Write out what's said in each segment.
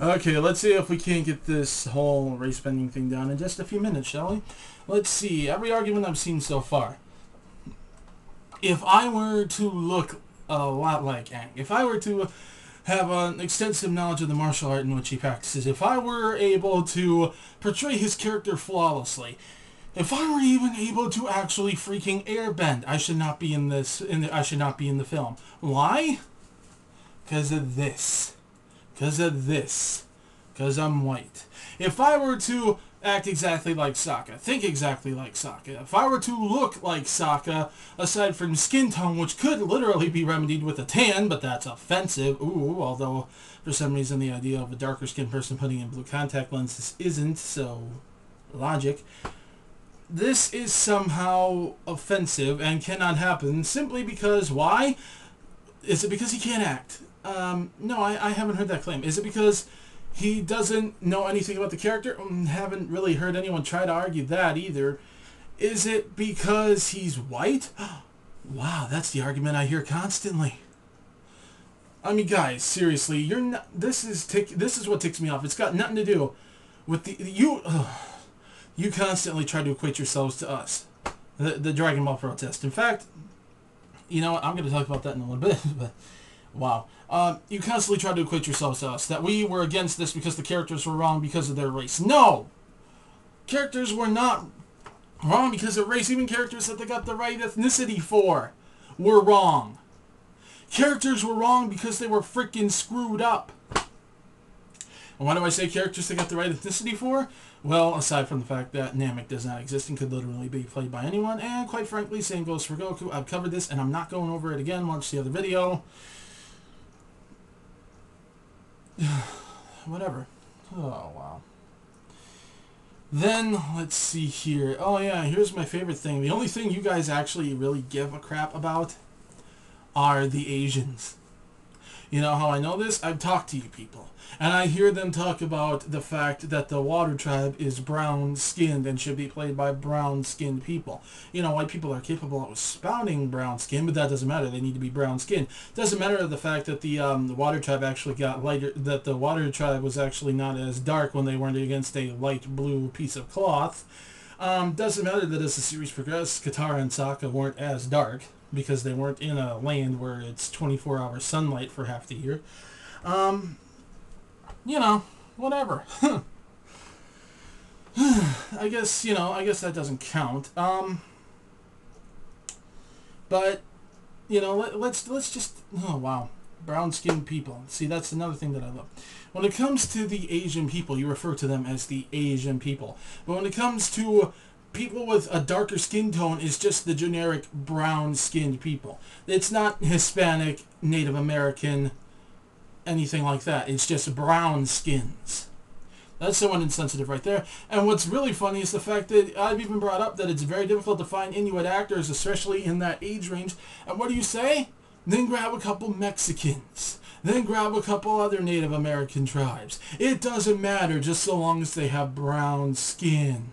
Okay, let's see if we can't get this whole race bending thing down in just a few minutes, shall we? Let's see. Every argument I've seen so far. If I were to look a lot like Aang, if I were to have an extensive knowledge of the martial art in which he practices, if I were able to portray his character flawlessly, if I were even able to actually freaking airbend, I should not be in this. I should not be in the film. Why? Because of this. Because of this. Because I'm white. If I were to act exactly like Sokka, think exactly like Sokka, if I were to look like Sokka, aside from skin tone, which could literally be remedied with a tan, but that's offensive, although for some reason the idea of a darker skinned person putting in blue contact lenses isn't, so logic. This is somehow offensive and cannot happen simply because, why? Is it because he can't act? No, I haven't heard that claim. Is it because he doesn't know anything about the character? Haven't really heard anyone try to argue that either. Is it because he's white? Wow, that's the argument I hear constantly. I mean, guys, seriously, you're not. This is what ticks me off. It's got nothing to do with you. You constantly try to equate yourselves to us, the Dragonball protest. In fact, you know what? I'm going to talk about that in a little bit, but wow. You constantly try to equate yourselves to us, that we were against this because the characters were wrong because of their race. No! Characters were not wrong because of race. Even characters that they got the right ethnicity for were wrong. Characters were wrong because they were freaking screwed up. And why do I say characters they got the right ethnicity for? Well, aside from the fact that Namek does not exist and could literally be played by anyone, and quite frankly, same goes for Goku. I've covered this, and I'm not going over it again. Watch the other video. Whatever. Oh, wow. Then, let's see here. Oh, yeah, here's my favorite thing. The only thing you guys actually really give a crap about are the Asians. You know how I know this? I've talked to you people. And I hear them talk about the fact that the Water Tribe is brown-skinned and should be played by brown-skinned people. You know, white people are capable of spouting brown skin, but that doesn't matter. They need to be brown-skinned. Doesn't matter the fact that the Water Tribe actually got lighter, that the Water Tribe was actually not as dark when they weren't against a light blue piece of cloth. Doesn't matter that as the series progressed, Katara and Sokka weren't as dark, because they weren't in a land where it's 24-hour sunlight for half the year. You know, whatever. I guess that doesn't count. But, you know, let's just, oh wow, brown-skinned people. See, that's another thing that I love. When it comes to the Asian people, you refer to them as the Asian people. But when it comes to people with a darker skin tone, is just the generic brown-skinned people. It's not Hispanic, Native American, anything like that. It's just brown skins. That's somewhat insensitive right there. And what's really funny is the fact that I've even brought up that it's very difficult to find Inuit actors, especially in that age range. And what do you say? Then grab a couple Mexicans. Then grab a couple other Native American tribes. It doesn't matter, just so long as they have brown skin.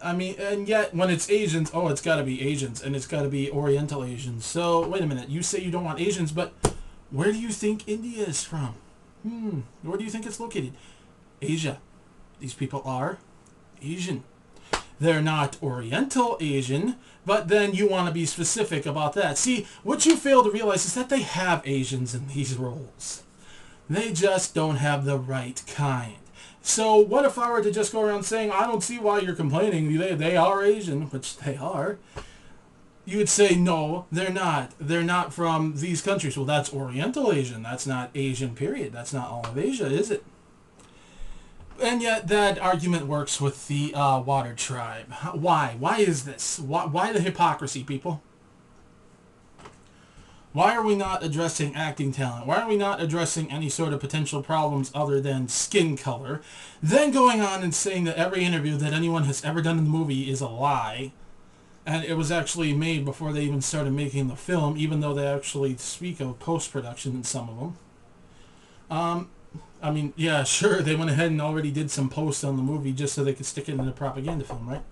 And yet when it's Asians, oh, it's got to be Asians, and it's got to be Oriental Asians. So, wait a minute, you say you don't want Asians, but where do you think India is from? Where do you think it's located? Asia. These people are Asian. They're not Oriental Asian, but then you want to be specific about that. See, what you fail to realize is that they have Asians in these roles. They just don't have the right kind. So what if I were to just go around saying, I don't see why you're complaining, they are Asian, which they are. You would say, no, they're not. They're not from these countries. Well, that's Oriental Asian. That's not Asian, period. That's not all of Asia, is it? And yet that argument works with the Water Tribe. Why? Why is this? Why the hypocrisy, people? Why are we not addressing acting talent? Why are we not addressing any sort of potential problems other than skin color? Then going on and saying that every interview that anyone has ever done in the movie is a lie. And it was actually made before they even started making the film, even though they actually speak of post-production in some of them. I mean, yeah, sure, they went ahead and already did some posts on the movie just so they could stick it in a propaganda film, right?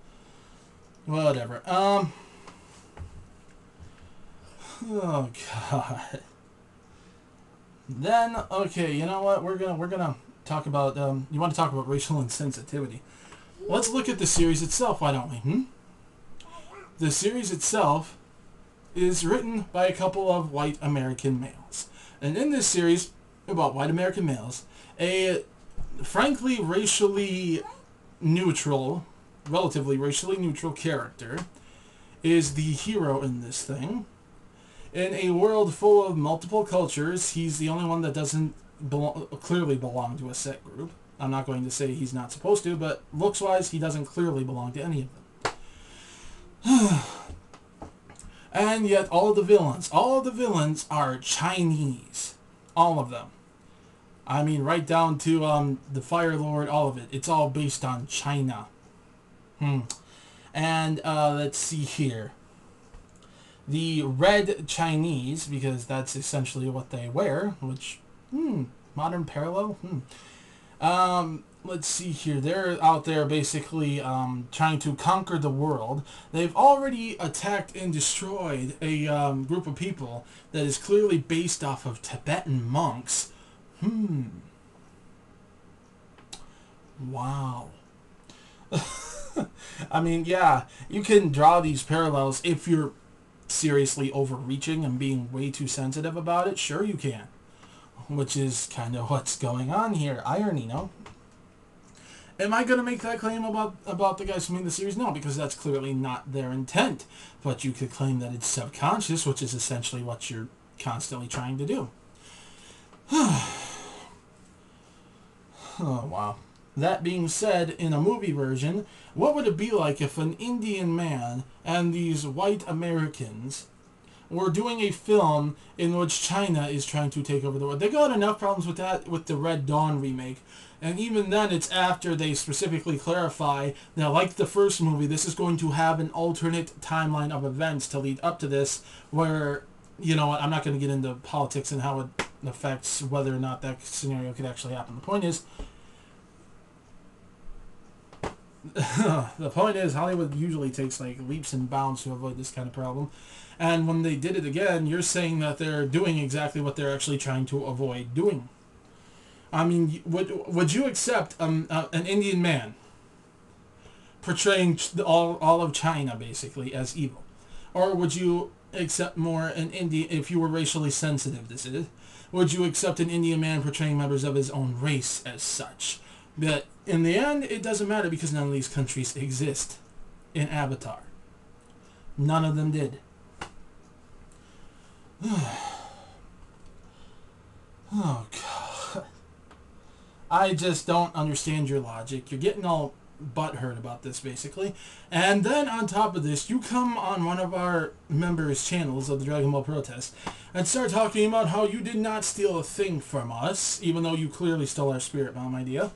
Whatever. Oh, God. Then, okay, you know what? We're gonna talk about. You want to talk about racial insensitivity? Let's look at the series itself. Why don't we? The series itself is written by a couple of white American males, and in this series about white American males, a frankly relatively racially neutral character is the hero in this thing. In a world full of multiple cultures, he's the only one that doesn't clearly belong to a set group. I'm not going to say he's not supposed to, but looks-wise, he doesn't clearly belong to any of them. And yet, all of the villains are Chinese. All of them. I mean, right down to the Fire Lord, all of it. It's all based on China. And let's see here. The red Chinese, because that's essentially what they wear, which, modern parallel? Let's see here. They're out there basically trying to conquer the world. They've already attacked and destroyed a group of people that is clearly based off of Tibetan monks. Wow. I mean, yeah, you can draw these parallels if you're seriously overreaching and being way too sensitive about it. Sure you can. Which is kind of what's going on here. Irony, no? Am I going to make that claim about the guys who made the series? No, because that's clearly not their intent. But you could claim that it's subconscious, which is essentially what you're constantly trying to do. Oh, wow. That being said, in a movie version, what would it be like if an Indian man and these white Americans were doing a film in which China is trying to take over the world? They got enough problems with that with the Red Dawn remake. And even then, it's after they specifically clarify that, like the first movie, this is going to have an alternate timeline of events to lead up to this, where, you know what, I'm not going to get into politics and how it affects whether or not that scenario could actually happen. The point is, Hollywood usually takes like leaps and bounds to avoid this kind of problem. And when they did it again, you're saying that they're doing exactly what they're actually trying to avoid doing. I mean, would you accept an Indian man portraying all of China basically as evil, or would you accept more an Indian, if you were racially sensitive? This is, would you accept an Indian man portraying members of his own race as such? But in the end, it doesn't matter because none of these countries exist in Avatar. None of them did. Oh, God. I just don't understand your logic. You're getting all butthurt about this, basically. And then, on top of this, you come on one of our members' channels of the Dragonball protest and start talking about how you did not steal a thing from us, even though you clearly stole our Spirit Bomb idea.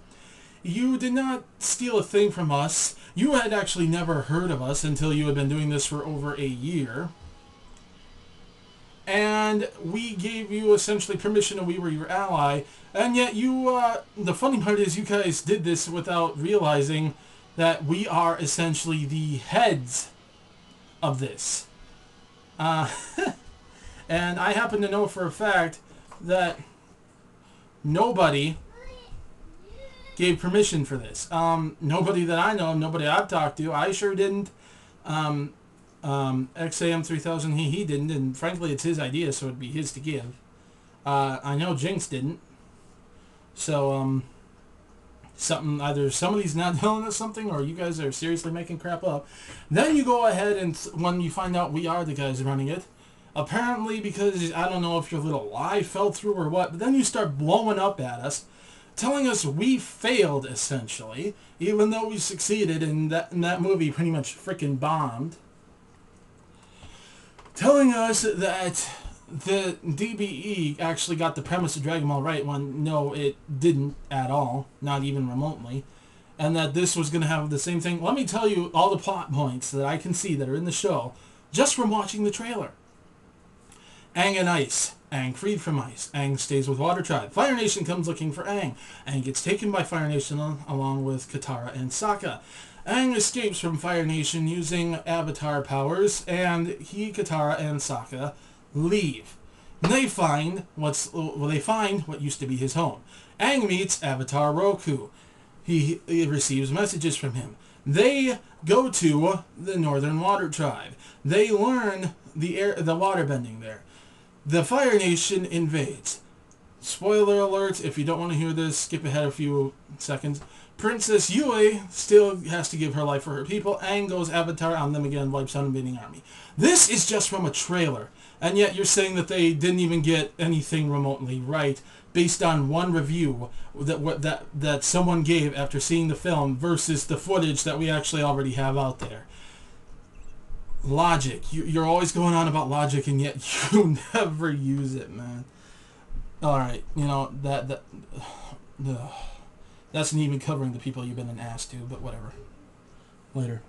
You did not steal a thing from us. You had actually never heard of us until you had been doing this for over a year. And we gave you essentially permission, and we were your ally. And yet you, the funny part is you guys did this without realizing that we are essentially the heads of this. And I happen to know for a fact that nobody gave permission for this. Nobody that I know, nobody I've talked to. I sure didn't. XAM3000, he didn't, and frankly it's his idea, so it'd be his to give. I know Jinx didn't. So, either somebody's not telling us something, or you guys are seriously making crap up. Then you go ahead and, when you find out we are the guys running it, apparently because, I don't know if your little lie fell through or what, but then you start blowing up at us, telling us we failed, essentially, even though we succeeded, and that movie pretty much freaking bombed. Telling us that the DBE actually got the premise of Dragon Ball right, when no, it didn't at all, not even remotely, and that this was going to have the same thing. Let me tell you all the plot points that I can see that are in the show, just from watching the trailer. Aang and Ice. Aang freed from Ice. Aang stays with Water Tribe. Fire Nation comes looking for Aang. Aang gets taken by Fire Nation along with Katara and Sokka. Aang escapes from Fire Nation using avatar powers, and he, Katara, and Sokka leave. They find what used to be his home. Aang meets Avatar Roku. He receives messages from him. They go to the Northern Water Tribe. They learn the water bending there. The Fire Nation invades. Spoiler alert, if you don't want to hear this, skip ahead a few seconds. Princess Yue still has to give her life for her people. Aang goes Avatar on them again, wipes out an invading army. This is just from a trailer, and yet you're saying that they didn't even get anything remotely right based on one review that someone gave after seeing the film versus the footage that we actually already have out there. Logic. You're always going on about logic, and yet you never use it, man. Alright, you know, that's not even covering the people you've been an ass to, but whatever. Later.